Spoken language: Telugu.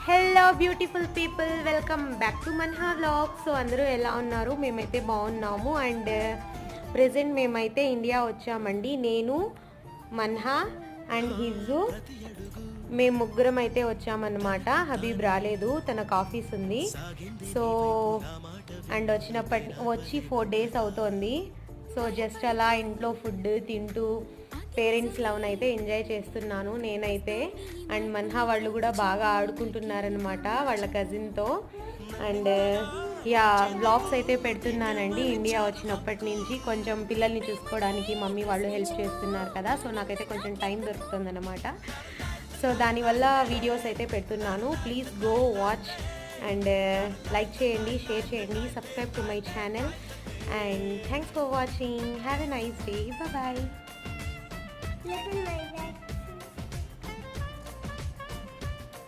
Hello beautiful people, welcome back to Manha vlogs. So అందరూ ఎలా ఉన్నారు? మేమైతే బాగున్నాము. అండ్ ప్రెజెంట్ మేమైతే ఇండియా వచ్చామండి. నేను, మన్హా అండ్ హిజు, మేము ముగ్గురం అయితే వచ్చామన్నమాట. హబీబ్ రాలేదు, తనకు ఆఫీస్ ఉంది. సో అండ్ వచ్చి 4 days అవుతోంది. సో జస్ట్ అలా ఇంట్లో ఫుడ్ తింటూ పేరెంట్స్ లవ్ని అయితే ఎంజాయ్ చేస్తున్నాను నేనైతే. అండ్ మన్హా వాళ్ళు కూడా బాగా ఆడుకుంటున్నారనమాట వాళ్ళ కజిన్తో. అండ్ యా వ్లాగ్స్ అయితే పెడుతున్నానండి. ఇండియా వచ్చినప్పటి నుంచి కొంచెం పిల్లల్ని చూసుకోవడానికి మమ్మీ వాళ్ళు హెల్ప్ చేస్తున్నారు కదా, సో నాకైతే కొంచెం టైం దొరుకుతుందన్నమాట. సో దానివల్ల వీడియోస్ అయితే పెడుతున్నాను. Please go watch and like చేయండి, షేర్ చేయండి, subscribe to my channel. And thanks for watching. Have a nice day. Bye.